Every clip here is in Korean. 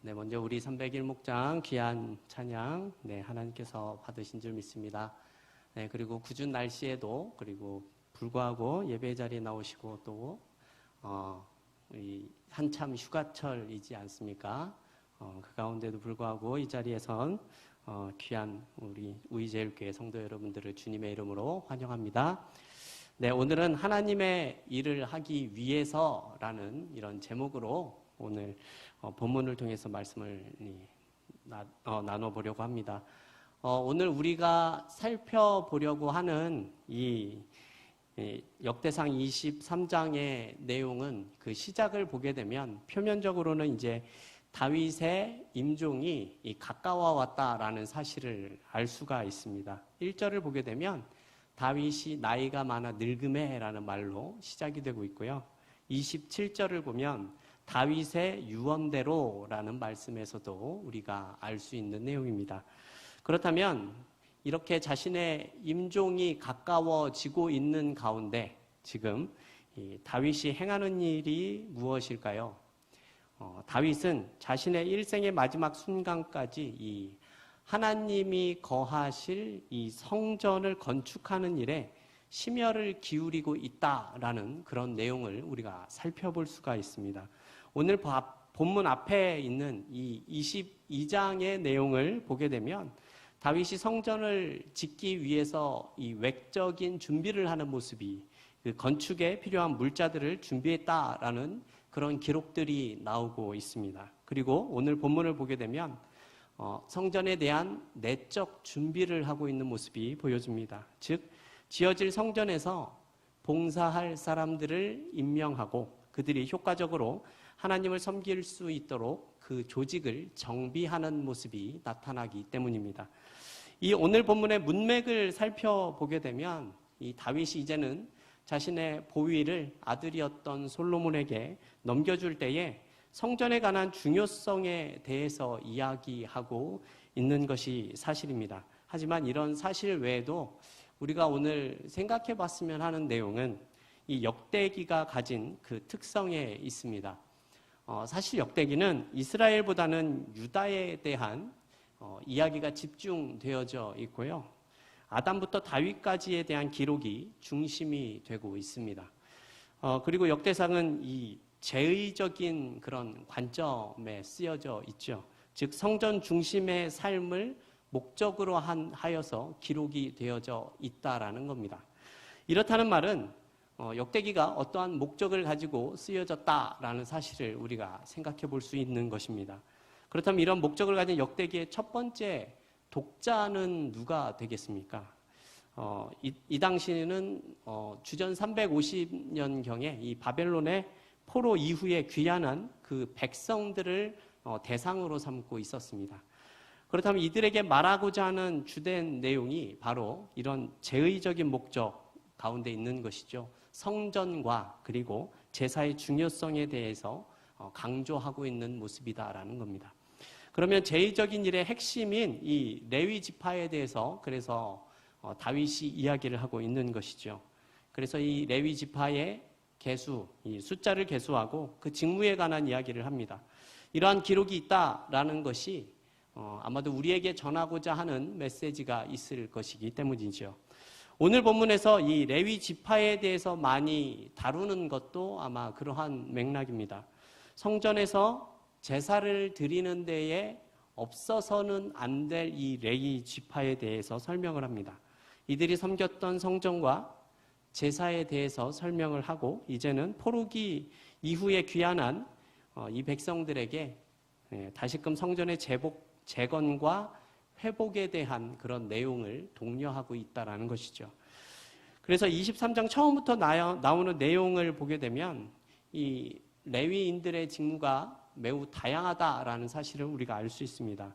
네, 먼저 우리 301 목장 귀한 찬양, 하나님께서 받으신 줄 믿습니다. 네, 그리고 궂은 날씨에도 그리고 불구하고 예배 자리에 나오시고 또 한참 휴가철이지 않습니까? 그 가운데도 불구하고 이 자리에선 귀한 우리 우이제일교회 성도 여러분들을 주님의 이름으로 환영합니다. 네, 오늘은 하나님의 일을 하기 위해서라는 이런 제목으로 오늘 본문을 통해서 말씀을 나눠보려고 합니다. 오늘 우리가 살펴보려고 하는 이 역대상 23장의 내용은 그 시작을 보게 되면 표면적으로는 이제 다윗의 임종이 가까워 왔다라는 사실을 알 수가 있습니다. 1절을 보게 되면 다윗이 나이가 많아 늙음에라는 말로 시작이 되고 있고요. 27절을 보면 다윗의 유언대로라는 말씀에서도 우리가 알 수 있는 내용입니다. 그렇다면 이렇게 자신의 임종이 가까워지고 있는 가운데 지금 다윗이 행하는 일이 무엇일까요? 다윗은 자신의 일생의 마지막 순간까지 이 하나님이 거하실 이 성전을 건축하는 일에 심혈을 기울이고 있다라는 그런 내용을 우리가 살펴볼 수가 있습니다. 오늘 본문 앞에 있는 이 22장의 내용을 보게 되면 다윗이 성전을 짓기 위해서 이 외적인 준비를 하는 모습이 그 건축에 필요한 물자들을 준비했다라는 그런 기록들이 나오고 있습니다. 그리고 오늘 본문을 보게 되면 성전에 대한 내적 준비를 하고 있는 모습이 보여집니다. 즉 지어질 성전에서 봉사할 사람들을 임명하고 그들이 효과적으로 하나님을 섬길 수 있도록 그 조직을 정비하는 모습이 나타나기 때문입니다. 이 오늘 본문의 문맥을 살펴보게 되면 이 다윗이 이제는 자신의 보위를 아들이었던 솔로몬에게 넘겨줄 때에 성전에 관한 중요성에 대해서 이야기하고 있는 것이 사실입니다. 하지만 이런 사실 외에도 우리가 오늘 생각해 봤으면 하는 내용은 이 역대기가 가진 그 특성에 있습니다. 사실 역대기는 이스라엘보다는 유다에 대한 이야기가 집중되어져 있고요. 아담부터 다윗까지에 대한 기록이 중심이 되고 있습니다. 그리고 역대상은 이 제의적인 그런 관점에 쓰여져 있죠. 즉 성전 중심의 삶을 목적으로 하여서 기록이 되어져 있다라는 겁니다. 이렇다는 말은 역대기가 어떠한 목적을 가지고 쓰여졌다라는 사실을 우리가 생각해 볼 수 있는 것입니다. 그렇다면 이런 목적을 가진 역대기의 첫 번째 독자는 누가 되겠습니까? 이 당시에는 주전 350년경에 이 바벨론의 포로 이후에 귀환한 그 백성들을 대상으로 삼고 있었습니다. 그렇다면 이들에게 말하고자 하는 주된 내용이 바로 이런 제의적인 목적 가운데 있는 것이죠. 성전과 그리고 제사의 중요성에 대해서 강조하고 있는 모습이다라는 겁니다. 그러면 제의적인 일의 핵심인 이 레위 지파에 대해서 그래서 다윗이 이야기를 하고 있는 것이죠. 그래서 이 레위 지파의 개수, 이 숫자를 개수하고 그 직무에 관한 이야기를 합니다. 이러한 기록이 있다라는 것이 아마도 우리에게 전하고자 하는 메시지가 있을 것이기 때문이죠. 오늘 본문에서 이 레위 지파에 대해서 많이 다루는 것도 아마 그러한 맥락입니다. 성전에서 제사를 드리는 데에 없어서는 안 될 이 레위 지파에 대해서 설명을 합니다. 이들이 섬겼던 성전과 제사에 대해서 설명을 하고 이제는 포로기 이후에 귀환한 이 백성들에게 다시금 성전의 재건과 회복에 대한 그런 내용을 독려하고 있다는 것이죠. 그래서 23장 처음부터 나오는 내용을 보게 되면 이 레위인들의 직무가 매우 다양하다라는 사실을 우리가 알 수 있습니다.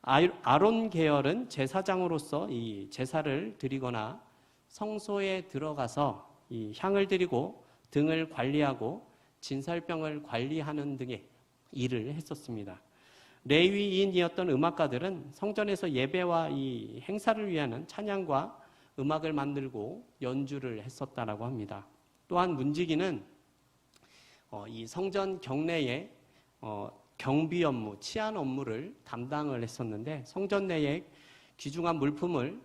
아론 계열은 제사장으로서 이 제사를 드리거나 성소에 들어가서 이 향을 드리고 등을 관리하고 진설병을 관리하는 등의 일을 했었습니다. 레위인이었던 음악가들은 성전에서 예배와 이 행사를 위한 찬양과 음악을 만들고 연주를 했었다라고 합니다. 또한 문지기는 이 성전 경내에 경비 업무, 치안 업무를 담당을 했었는데 성전 내에 귀중한 물품을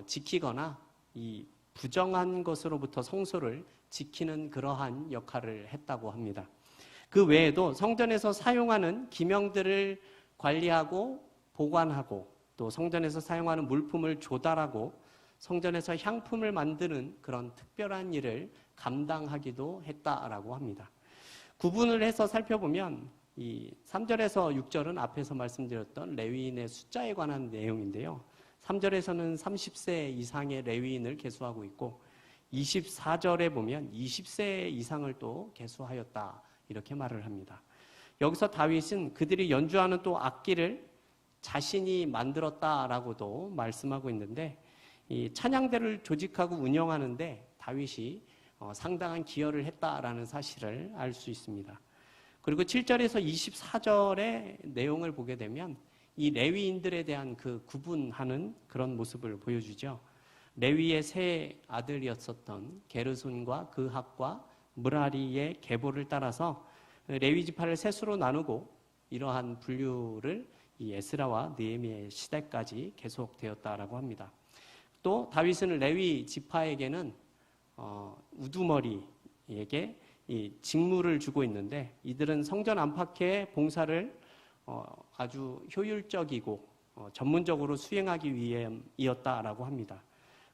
지키거나 이 부정한 것으로부터 성소를 지키는 그러한 역할을 했다고 합니다. 그 외에도 성전에서 사용하는 기명들을 관리하고 보관하고 또 성전에서 사용하는 물품을 조달하고 성전에서 향품을 만드는 그런 특별한 일을 감당하기도 했다라고 합니다. 구분을 해서 살펴보면 이 3절에서 6절은 앞에서 말씀드렸던 레위인의 숫자에 관한 내용인데요. 3절에서는 30세 이상의 레위인을 계수하고 있고 24절에 보면 20세 이상을 또 계수하였다 이렇게 말을 합니다. 여기서 다윗은 그들이 연주하는 또 악기를 자신이 만들었다라고도 말씀하고 있는데 이 찬양대를 조직하고 운영하는데 다윗이 상당한 기여를 했다라는 사실을 알 수 있습니다. 그리고 7절에서 24절의 내용을 보게 되면 이 레위인들에 대한 그 구분하는 그런 모습을 보여주죠. 레위의 세 아들이었었던 게르손과 그핫과 므라리의 계보를 따라서 레위 지파를 셋으로 나누고 이러한 분류를 이 에스라와 느헤미야의 시대까지 계속되었다라고 합니다. 또 다윗은 레위 지파에게는 우두머리에게 이 직무를 주고 있는데 이들은 성전 안팎의 봉사를 아주 효율적이고 전문적으로 수행하기 위함이었다라고 합니다.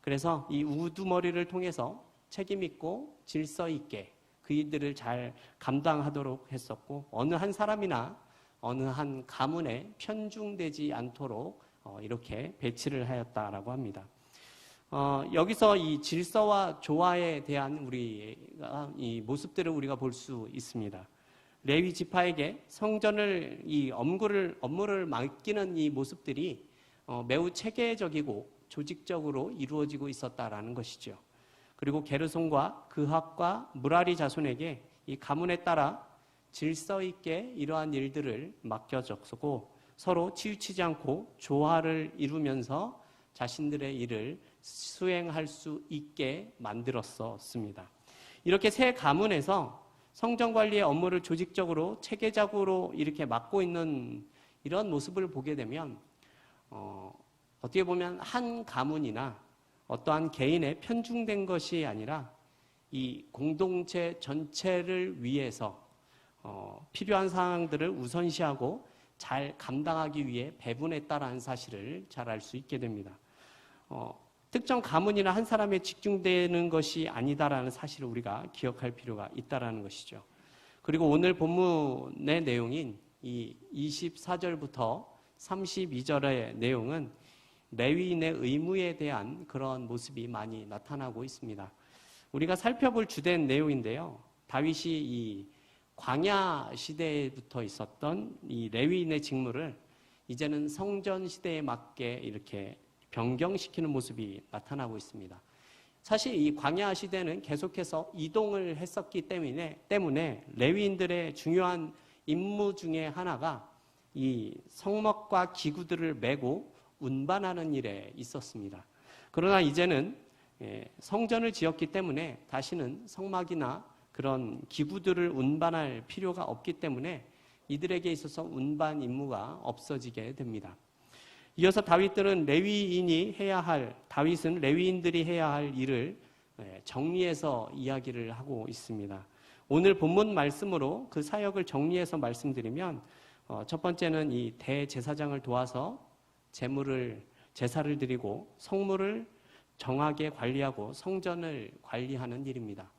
그래서 이 우두머리를 통해서 책임 있고 질서 있게 그이들을 잘 감당하도록 했었고 어느 한 사람이나 어느 한 가문에 편중되지 않도록 이렇게 배치를 하였다라고 합니다. 여기서 이 질서와 조화에 대한 우리가 이 모습들을 우리가 볼 수 있습니다. 레위 지파에게 성전을 이 업무를 맡기는 이 모습들이 매우 체계적이고 조직적으로 이루어지고 있었다라는 것이죠. 그리고 게르손과 그핫과 므라리 자손에게 이 가문에 따라 질서 있게 이러한 일들을 맡겨졌고 서로 치우치지 않고 조화를 이루면서 자신들의 일을 수행할 수 있게 만들었습니다. 이렇게 세 가문에서 성전 관리의 업무를 조직적으로 체계적으로 이렇게 맡고 있는 이런 모습을 보게 되면 어떻게 보면 한 가문이나 어떠한 개인에 편중된 것이 아니라 이 공동체 전체를 위해서 필요한 사항들을 우선시하고 잘 감당하기 위해 배분했다라는 사실을 잘 알 수 있게 됩니다. 특정 가문이나 한 사람에 집중되는 것이 아니다라는 사실을 우리가 기억할 필요가 있다라는 것이죠. 그리고 오늘 본문의 내용인 이 24절부터 32절의 내용은 레위인의 의무에 대한 그런 모습이 많이 나타나고 있습니다. 우리가 살펴볼 주된 내용인데요. 다윗이 이 광야 시대부터 있었던 이 레위인의 직무를 이제는 성전 시대에 맞게 이렇게 변경시키는 모습이 나타나고 있습니다. 사실 이 광야 시대는 계속해서 이동을 했었기 때문에 레위인들의 중요한 임무 중에 하나가 이 성막과 기구들을 메고 운반하는 일에 있었습니다. 그러나 이제는 성전을 지었기 때문에 다시는 성막이나 그런 기구들을 운반할 필요가 없기 때문에 이들에게 있어서 운반 임무가 없어지게 됩니다. 이어서 다윗은 레위인들이 해야 할 일을 정리해서 이야기를 하고 있습니다. 오늘 본문 말씀으로 그 사역을 정리해서 말씀드리면 첫 번째는 이 대제사장을 도와서 제사를 드리고 성물을 정하게 관리하고 성전을 관리하는 일입니다.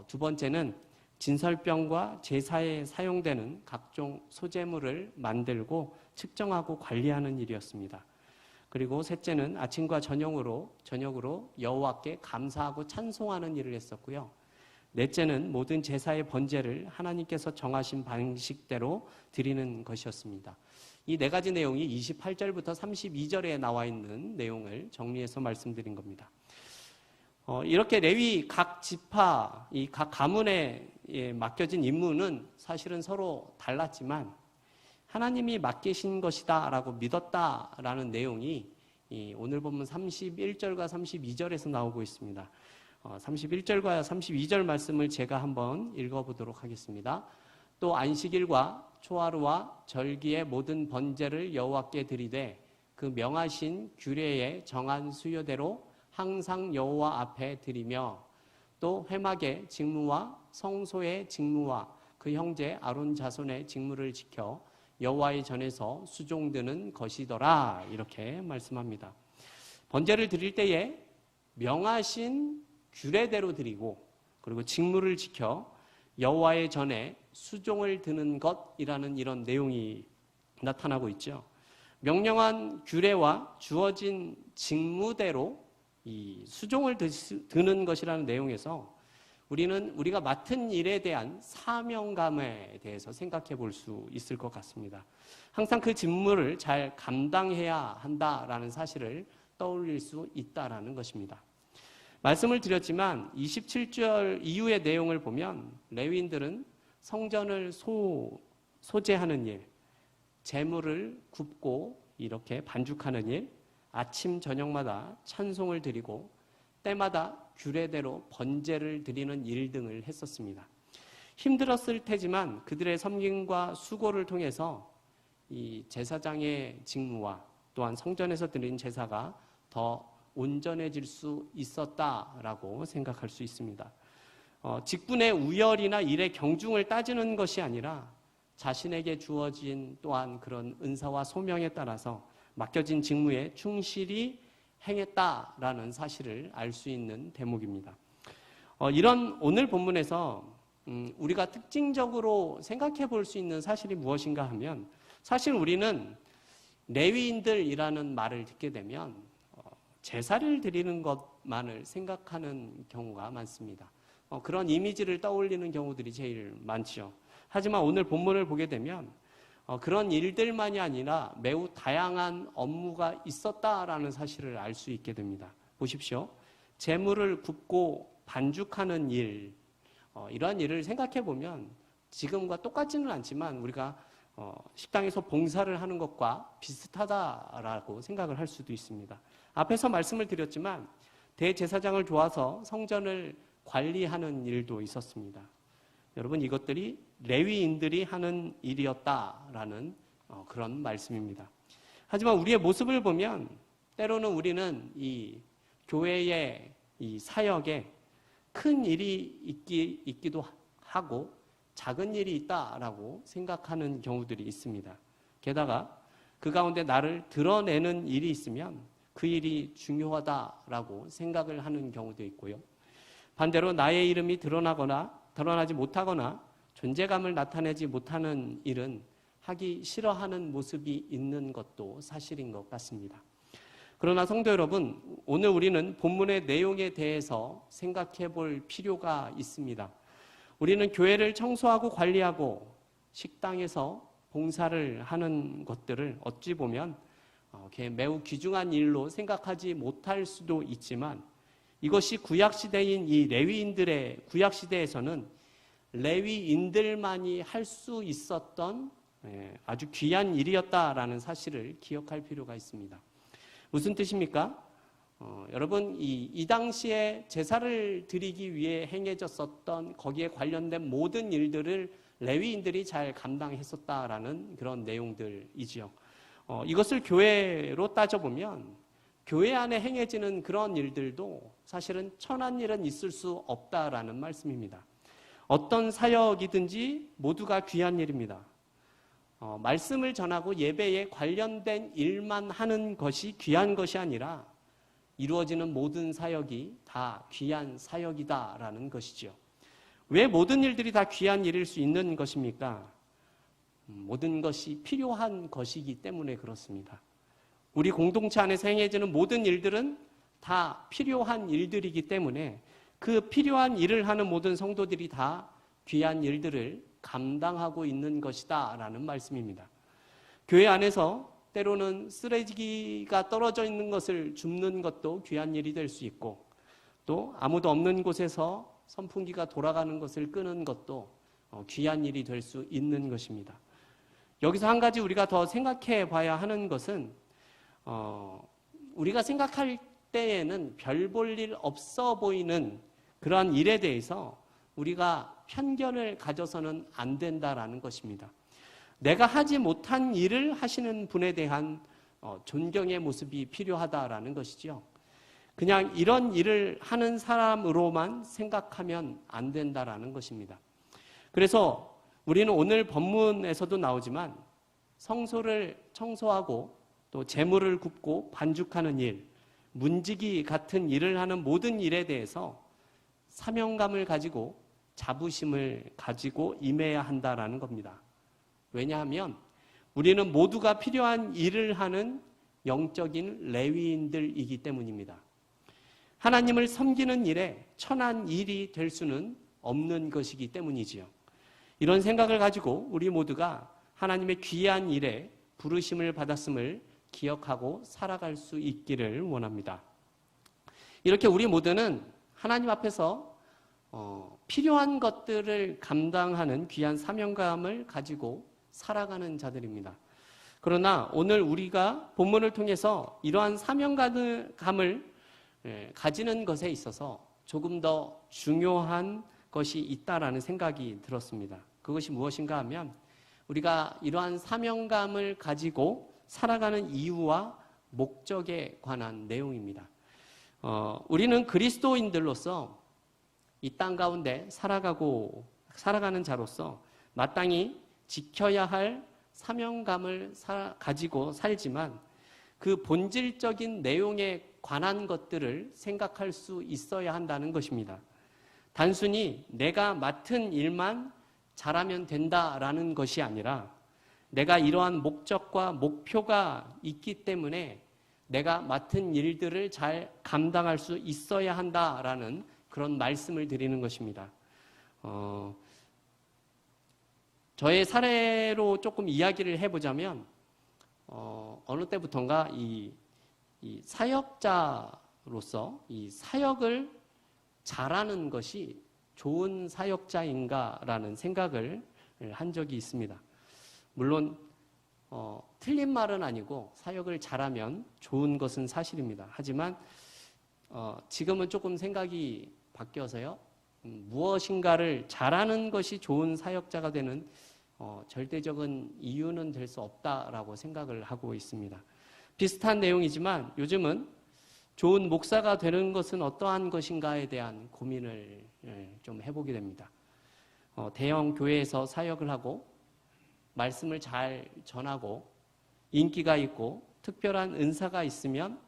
두 번째는 진설병과 제사에 사용되는 각종 소재물을 만들고 측정하고 관리하는 일이었습니다. 그리고 셋째는 아침과 저녁으로 여호와께 감사하고 찬송하는 일을 했었고요. 넷째는 모든 제사의 번제를 하나님께서 정하신 방식대로 드리는 것이었습니다. 이 네 가지 내용이 28절부터 32절에 나와 있는 내용을 정리해서 말씀드린 겁니다. 이렇게 레위 각 지파, 이 각 가문에 맡겨진 임무는 사실은 서로 달랐지만 하나님이 맡기신 것이다 라고 믿었다라는 내용이 오늘 본문 31절과 32절에서 나오고 있습니다. 31절과 32절 말씀을 제가 한번 읽어보도록 하겠습니다. 또 안식일과 초하루와 절기의 모든 번제를 여호와께 드리되 그 명하신 규례에 정한 수요대로 항상 여호와 앞에 드리며 또 회막의 직무와 성소의 직무와 그 형제 아론 자손의 직무를 지켜 여호와의 전에서 수종드는 것이더라. 이렇게 말씀합니다. 번제를 드릴 때에 명하신 규례대로 드리고 그리고 직무를 지켜 여호와의 전에 수종을 드는 것이라는 이런 내용이 나타나고 있죠. 명령한 규례와 주어진 직무대로 이 수종을 드는 것이라는 내용에서 우리가 맡은 일에 대한 사명감에 대해서 생각해 볼 수 있을 것 같습니다. 항상 그 직무를 잘 감당해야 한다라는 사실을 떠올릴 수 있다라는 것입니다. 말씀을 드렸지만 27절 이후의 내용을 보면 레위인들은 성전을 소재하는 일, 제물을 굽고 이렇게 반죽하는 일, 아침 저녁마다 찬송을 드리고 때마다 규례대로 번제를 드리는 일 등을 했었습니다. 힘들었을 테지만 그들의 섬김과 수고를 통해서 이 제사장의 직무와 또한 성전에서 드린 제사가 더 온전해질 수 있었다라고 생각할 수 있습니다. 직분의 우열이나 일의 경중을 따지는 것이 아니라 자신에게 주어진 또한 그런 은사와 소명에 따라서 맡겨진 직무에 충실히 행했다라는 사실을 알 수 있는 대목입니다. 이런 오늘 본문에서 우리가 특징적으로 생각해 볼 수 있는 사실이 무엇인가 하면 사실 우리는 레위인들이라는 말을 듣게 되면 제사를 드리는 것만을 생각하는 경우가 많습니다. 그런 이미지를 떠올리는 경우들이 제일 많죠. 하지만 오늘 본문을 보게 되면 그런 일들만이 아니라 매우 다양한 업무가 있었다라는 사실을 알 수 있게 됩니다. 보십시오. 제물을 굽고 반죽하는 일, 이러한 일을 생각해 보면 지금과 똑같지는 않지만 우리가 식당에서 봉사를 하는 것과 비슷하다라고 생각을 할 수도 있습니다. 앞에서 말씀을 드렸지만 대제사장을 도와서 성전을 관리하는 일도 있었습니다. 여러분, 이것들이 레위인들이 하는 일이었다라는 그런 말씀입니다. 하지만 우리의 모습을 보면 때로는 우리는 이 교회의 이 사역에 큰 일이 있기도 하고 작은 일이 있다라고 생각하는 경우들이 있습니다. 게다가 그 가운데 나를 드러내는 일이 있으면 그 일이 중요하다라고 생각을 하는 경우도 있고요. 반대로 나의 이름이 드러나지 못하거나 존재감을 나타내지 못하는 일은 하기 싫어하는 모습이 있는 것도 사실인 것 같습니다. 그러나 성도 여러분, 오늘 우리는 본문의 내용에 대해서 생각해 볼 필요가 있습니다. 우리는 교회를 청소하고 관리하고 식당에서 봉사를 하는 것들을 어찌 보면 매우 귀중한 일로 생각하지 못할 수도 있지만 이것이 구약시대인 이 레위인들의 구약시대에서는 레위인들만이 할 수 있었던 아주 귀한 일이었다라는 사실을 기억할 필요가 있습니다. 무슨 뜻입니까? 여러분, 이 당시에 제사를 드리기 위해 행해졌었던 거기에 관련된 모든 일들을 레위인들이 잘 감당했었다라는 그런 내용들이지요. 이것을 교회로 따져보면 교회 안에 행해지는 그런 일들도 사실은 천한 일은 있을 수 없다라는 말씀입니다. 어떤 사역이든지 모두가 귀한 일입니다. 말씀을 전하고 예배에 관련된 일만 하는 것이 귀한 것이 아니라 이루어지는 모든 사역이 다 귀한 사역이다라는 것이죠. 왜 모든 일들이 다 귀한 일일 수 있는 것입니까? 모든 것이 필요한 것이기 때문에 그렇습니다. 우리 공동체 안에서 행해지는 모든 일들은 다 필요한 일들이기 때문에 그 필요한 일을 하는 모든 성도들이 다 귀한 일들을 감당하고 있는 것이다 라는 말씀입니다. 교회 안에서 때로는 쓰레기가 떨어져 있는 것을 줍는 것도 귀한 일이 될 수 있고 또 아무도 없는 곳에서 선풍기가 돌아가는 것을 끄는 것도 귀한 일이 될 수 있는 것입니다. 여기서 한 가지 우리가 더 생각해 봐야 하는 것은 우리가 생각할 때에는 별 볼 일 없어 보이는 그러한 일에 대해서 우리가 편견을 가져서는 안 된다라는 것입니다. 내가 하지 못한 일을 하시는 분에 대한 존경의 모습이 필요하다라는 것이죠. 그냥 이런 일을 하는 사람으로만 생각하면 안 된다라는 것입니다. 그래서 우리는 오늘 본문에서도 나오지만 성소를 청소하고 또 재물을 굽고 반죽하는 일, 문지기 같은 일을 하는 모든 일에 대해서 사명감을 가지고 자부심을 가지고 임해야 한다라는 겁니다. 왜냐하면 우리는 모두가 필요한 일을 하는 영적인 레위인들이기 때문입니다. 하나님을 섬기는 일에 천한 일이 될 수는 없는 것이기 때문이지요. 이런 생각을 가지고 우리 모두가 하나님의 귀한 일에 부르심을 받았음을 기억하고 살아갈 수 있기를 원합니다. 이렇게 우리 모두는 하나님 앞에서 필요한 것들을 감당하는 귀한 사명감을 가지고 살아가는 자들입니다. 그러나 오늘 우리가 본문을 통해서 이러한 사명감을 가지는 것에 있어서 조금 더 중요한 것이 있다라는 생각이 들었습니다. 그것이 무엇인가 하면 우리가 이러한 사명감을 가지고 살아가는 이유와 목적에 관한 내용입니다. 우리는 그리스도인들로서 이 땅 가운데 살아가는 자로서 마땅히 지켜야 할 사명감을 가지고 살지만 그 본질적인 내용에 관한 것들을 생각할 수 있어야 한다는 것입니다. 단순히 내가 맡은 일만 잘하면 된다라는 것이 아니라 내가 이러한 목적과 목표가 있기 때문에 내가 맡은 일들을 잘 감당할 수 있어야 한다라는 그런 말씀을 드리는 것입니다. 저의 사례로 조금 이야기를 해보자면 어느 때부턴가 이 사역자로서 이 사역을 잘하는 것이 좋은 사역자인가라는 생각을 한 적이 있습니다. 물론 틀린 말은 아니고 사역을 잘하면 좋은 것은 사실입니다. 하지만 지금은 조금 생각이 바뀌어서요. 무엇인가를 잘하는 것이 좋은 사역자가 되는 절대적인 이유는 될 수 없다라고 생각을 하고 있습니다. 비슷한 내용이지만 요즘은 좋은 목사가 되는 것은 어떠한 것인가에 대한 고민을 좀 해보게 됩니다. 대형 교회에서 사역을 하고 말씀을 잘 전하고 인기가 있고 특별한 은사가 있으면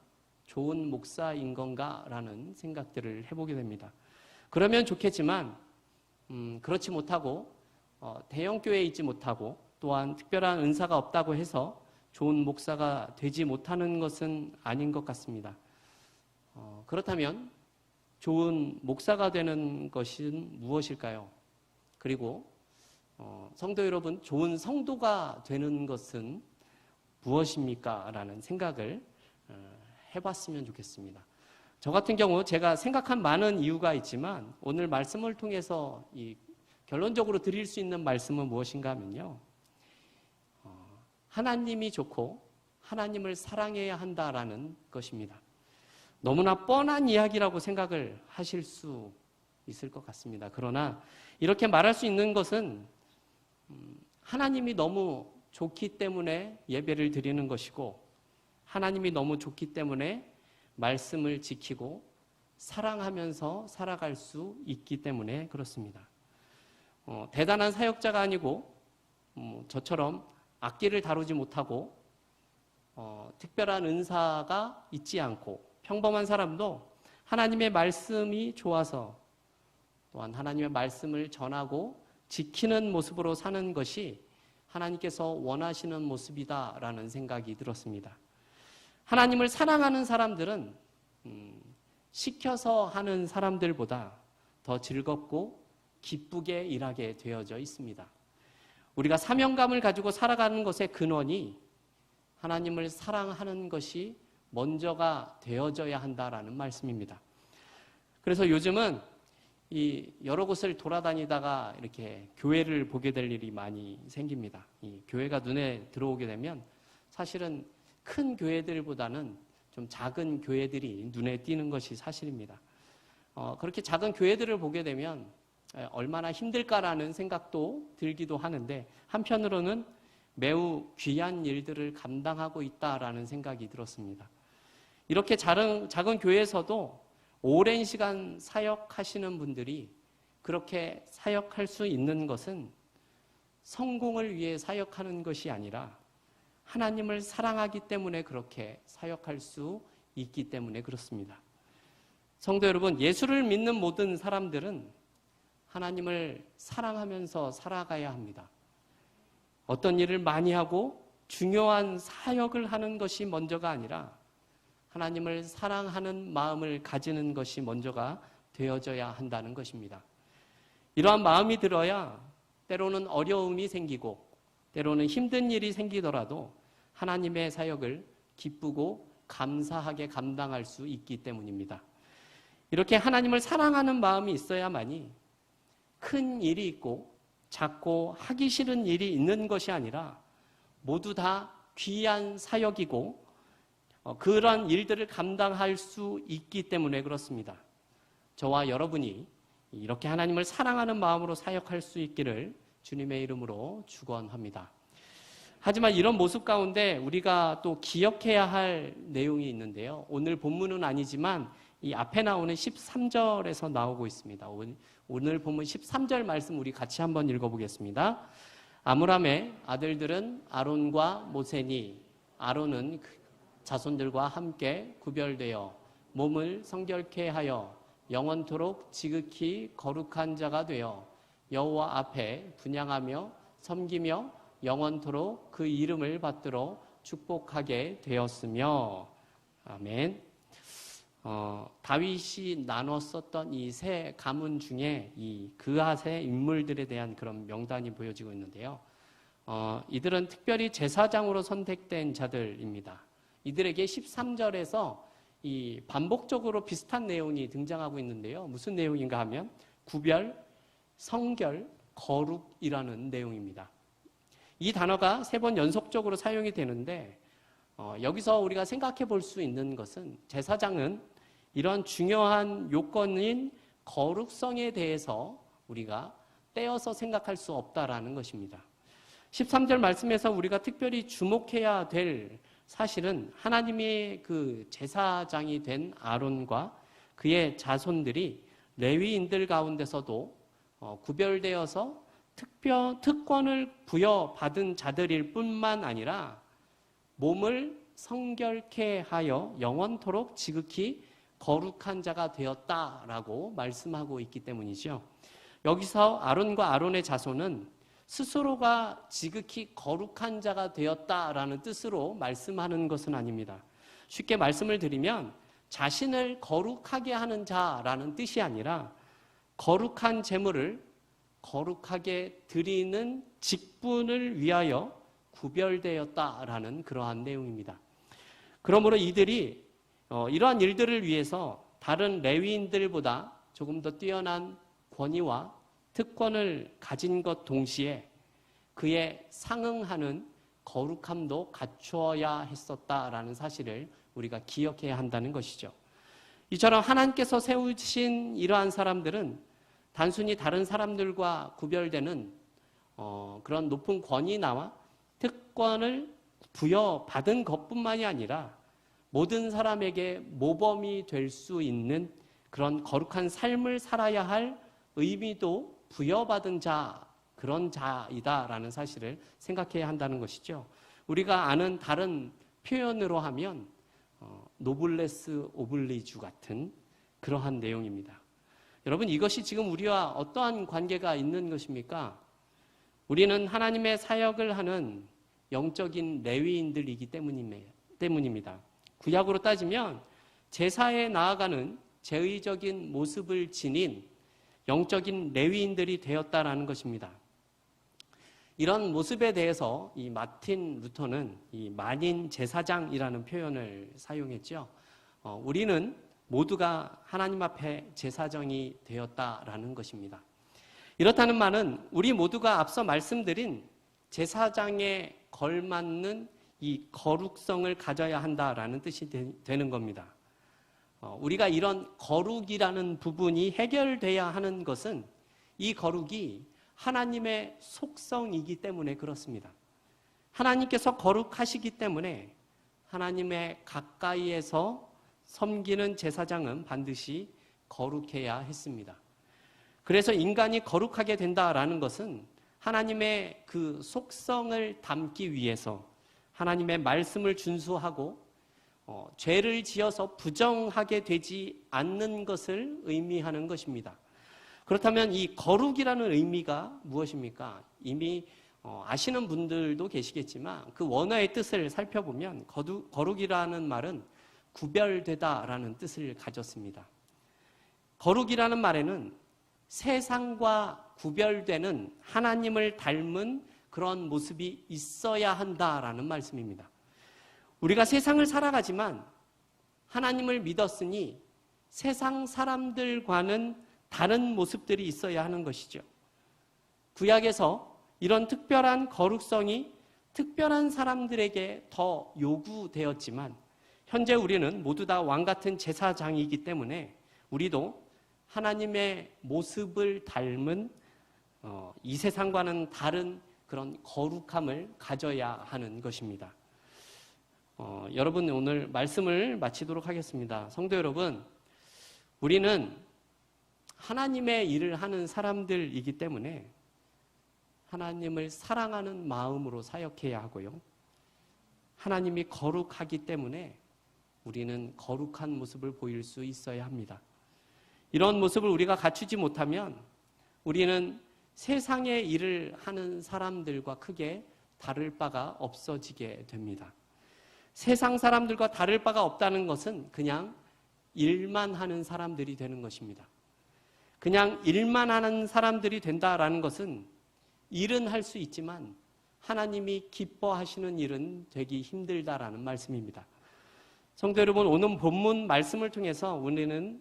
좋은 목사인 건가라는 생각들을 해보게 됩니다. 그러면 좋겠지만 그렇지 못하고 대형 교회에 있지 못하고 또한 특별한 은사가 없다고 해서 좋은 목사가 되지 못하는 것은 아닌 것 같습니다. 그렇다면 좋은 목사가 되는 것은 무엇일까요? 그리고 성도 여러분, 좋은 성도가 되는 것은 무엇입니까? 라는 생각을 해봤으면 좋겠습니다. 저 같은 경우 제가 생각한 많은 이유가 있지만 오늘 말씀을 통해서 결론적으로 드릴 수 있는 말씀은 무엇인가 하면요. 하나님이 좋고 하나님을 사랑해야 한다라는 것입니다. 너무나 뻔한 이야기라고 생각을 하실 수 있을 것 같습니다. 그러나 이렇게 말할 수 있는 것은 하나님이 너무 좋기 때문에 예배를 드리는 것이고 하나님이 너무 좋기 때문에 말씀을 지키고 사랑하면서 살아갈 수 있기 때문에 그렇습니다. 대단한 사역자가 아니고 저처럼 악기를 다루지 못하고 특별한 은사가 있지 않고 평범한 사람도 하나님의 말씀이 좋아서 또한 하나님의 말씀을 전하고 지키는 모습으로 사는 것이 하나님께서 원하시는 모습이다라는 생각이 들었습니다. 하나님을 사랑하는 사람들은 시켜서 하는 사람들보다 더 즐겁고 기쁘게 일하게 되어져 있습니다. 우리가 사명감을 가지고 살아가는 것의 근원이 하나님을 사랑하는 것이 먼저가 되어져야 한다라는 말씀입니다. 그래서 요즘은 여러 곳을 돌아다니다가 이렇게 교회를 보게 될 일이 많이 생깁니다. 이 교회가 눈에 들어오게 되면 사실은 큰 교회들보다는 좀 작은 교회들이 눈에 띄는 것이 사실입니다. 그렇게 작은 교회들을 보게 되면 얼마나 힘들까라는 생각도 들기도 하는데, 한편으로는 매우 귀한 일들을 감당하고 있다라는 생각이 들었습니다. 이렇게 작은 교회에서도 오랜 시간 사역하시는 분들이 그렇게 사역할 수 있는 것은 성공을 위해 사역하는 것이 아니라 하나님을 사랑하기 때문에 그렇게 사역할 수 있기 때문에 그렇습니다. 성도 여러분, 예수를 믿는 모든 사람들은 하나님을 사랑하면서 살아가야 합니다. 어떤 일을 많이 하고 중요한 사역을 하는 것이 먼저가 아니라 하나님을 사랑하는 마음을 가지는 것이 먼저가 되어져야 한다는 것입니다. 이러한 마음이 들어야 때로는 어려움이 생기고 때로는 힘든 일이 생기더라도 하나님의 사역을 기쁘고 감사하게 감당할 수 있기 때문입니다. 이렇게 하나님을 사랑하는 마음이 있어야만이 큰 일이 있고 작고 하기 싫은 일이 있는 것이 아니라 모두 다 귀한 사역이고 그런 일들을 감당할 수 있기 때문에 그렇습니다. 저와 여러분이 이렇게 하나님을 사랑하는 마음으로 사역할 수 있기를 주님의 이름으로 축원합니다. 하지만 이런 모습 가운데 우리가 또 기억해야 할 내용이 있는데요. 오늘 본문은 아니지만 이 앞에 나오는 13절에서 나오고 있습니다. 오늘 본문 13절 말씀 우리 같이 한번 읽어보겠습니다. 아므람의 아들들은 아론과 모세니 아론은 자손들과 함께 구별되어 몸을 성결케 하여 영원토록 지극히 거룩한 자가 되어 여호와 앞에 분향하며 섬기며 영원토록 그 이름을 받들어 축복하게 되었으며. 아멘. 다윗이 나눠 썼던 이 세 가문 중에 이 그앗의 인물들에 대한 그런 명단이 보여지고 있는데요. 이들은 특별히 제사장으로 선택된 자들입니다. 이들에게 13절에서 이 반복적으로 비슷한 내용이 등장하고 있는데요. 무슨 내용인가 하면 구별, 성결, 거룩이라는 내용입니다. 이 단어가 3번 연속적으로 사용이 되는데 여기서 우리가 생각해 볼 수 있는 것은 제사장은 이런 중요한 요건인 거룩성에 대해서 우리가 떼어서 생각할 수 없다라는 것입니다. 13절 말씀에서 우리가 특별히 주목해야 될 사실은 하나님의 그 제사장이 된 아론과 그의 자손들이 레위인들 가운데서도 구별되어서 특권을 부여받은 자들일 뿐만 아니라 몸을 성결케 하여 영원토록 지극히 거룩한 자가 되었다라고 말씀하고 있기 때문이죠. 여기서 아론과 아론의 자손은 스스로가 지극히 거룩한 자가 되었다라는 뜻으로 말씀하는 것은 아닙니다. 쉽게 말씀을 드리면 자신을 거룩하게 하는 자라는 뜻이 아니라 거룩한 제물을 거룩하게 드리는 직분을 위하여 구별되었다라는 그러한 내용입니다. 그러므로 이들이 이러한 일들을 위해서 다른 레위인들보다 조금 더 뛰어난 권위와 특권을 가진 것 동시에 그에 상응하는 거룩함도 갖추어야 했었다라는 사실을 우리가 기억해야 한다는 것이죠. 이처럼 하나님께서 세우신 이러한 사람들은 단순히 다른 사람들과 구별되는 그런 높은 권위나와 특권을 부여받은 것뿐만이 아니라 모든 사람에게 모범이 될 수 있는 그런 거룩한 삶을 살아야 할 의미도 부여받은 자, 그런 자이다라는 사실을 생각해야 한다는 것이죠. 우리가 아는 다른 표현으로 하면 노블레스 오블리주 같은 그러한 내용입니다. 여러분, 이것이 지금 우리와 어떠한 관계가 있는 것입니까? 우리는 하나님의 사역을 하는 영적인 레위인들이기 때문입니다. 구약으로 따지면 제사에 나아가는 제의적인 모습을 지닌 영적인 레위인들이 되었다라는 것입니다. 이런 모습에 대해서 이 마틴 루터는 이 만인 제사장이라는 표현을 사용했죠. 우리는 모두가 하나님 앞에 제사장이 되었다라는 것입니다. 이렇다는 말은 우리 모두가 앞서 말씀드린 제사장에 걸맞는 이 거룩성을 가져야 한다라는 뜻이 되는 겁니다. 우리가 이런 거룩이라는 부분이 해결돼야 하는 것은 이 거룩이 하나님의 속성이기 때문에 그렇습니다. 하나님께서 거룩하시기 때문에 하나님의 가까이에서 섬기는 제사장은 반드시 거룩해야 했습니다. 그래서 인간이 거룩하게 된다라는 것은 하나님의 그 속성을 담기 위해서 하나님의 말씀을 준수하고 죄를 지어서 부정하게 되지 않는 것을 의미하는 것입니다. 그렇다면 이 거룩이라는 의미가 무엇입니까? 이미 아시는 분들도 계시겠지만 그 원어의 뜻을 살펴보면 거룩이라는 말은 구별되다라는 뜻을 가졌습니다. 거룩이라는 말에는 세상과 구별되는 하나님을 닮은 그런 모습이 있어야 한다라는 말씀입니다. 우리가 세상을 살아가지만 하나님을 믿었으니 세상 사람들과는 다른 모습들이 있어야 하는 것이죠. 구약에서 이런 특별한 거룩성이 특별한 사람들에게 더 요구되었지만 현재 우리는 모두 다 왕같은 제사장이기 때문에 우리도 하나님의 모습을 닮은 이 세상과는 다른 그런 거룩함을 가져야 하는 것입니다. 여러분, 오늘 말씀을 마치도록 하겠습니다. 성도 여러분, 우리는 하나님의 일을 하는 사람들이기 때문에 하나님을 사랑하는 마음으로 사역해야 하고요. 하나님이 거룩하기 때문에 우리는 거룩한 모습을 보일 수 있어야 합니다. 이런 모습을 우리가 갖추지 못하면 우리는 세상의 일을 하는 사람들과 크게 다를 바가 없어지게 됩니다. 세상 사람들과 다를 바가 없다는 것은 그냥 일만 하는 사람들이 되는 것입니다. 그냥 일만 하는 사람들이 된다라는 것은 일은 할 수 있지만 하나님이 기뻐하시는 일은 되기 힘들다라는 말씀입니다. 성도 여러분, 오늘 본문 말씀을 통해서 우리는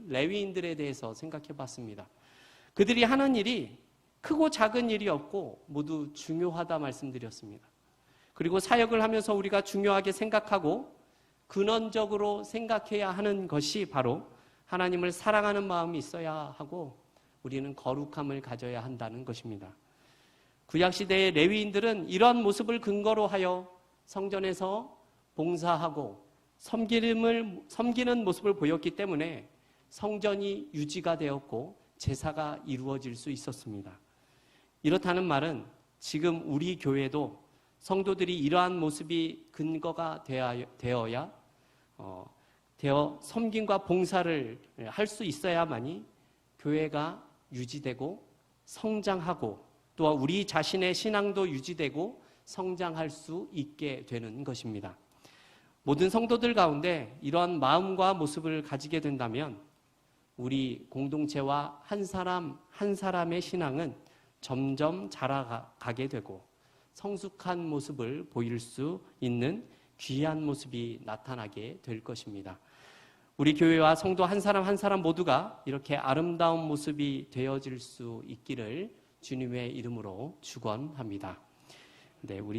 레위인들에 대해서 생각해 봤습니다. 그들이 하는 일이 크고 작은 일이 없고 모두 중요하다 말씀드렸습니다. 그리고 사역을 하면서 우리가 중요하게 생각하고 근원적으로 생각해야 하는 것이 바로 하나님을 사랑하는 마음이 있어야 하고 우리는 거룩함을 가져야 한다는 것입니다. 구약시대의 레위인들은 이러한 모습을 근거로 하여 성전에서 봉사하고 섬기는 모습을 보였기 때문에 성전이 유지가 되었고 제사가 이루어질 수 있었습니다. 이렇다는 말은 지금 우리 교회도 성도들이 이러한 모습이 근거가 되어 섬김과 봉사를 할 수 있어야만이 교회가 유지되고 성장하고 또한 우리 자신의 신앙도 유지되고 성장할 수 있게 되는 것입니다. 모든 성도들 가운데 이러한 마음과 모습을 가지게 된다면 우리 공동체와 한 사람 한 사람의 신앙은 점점 자라가게 되고 성숙한 모습을 보일 수 있는 귀한 모습이 나타나게 될 것입니다. 우리 교회와 성도 한 사람 한 사람 모두가 이렇게 아름다운 모습이 되어질 수 있기를 주님의 이름으로 축원합니다. 네, 우리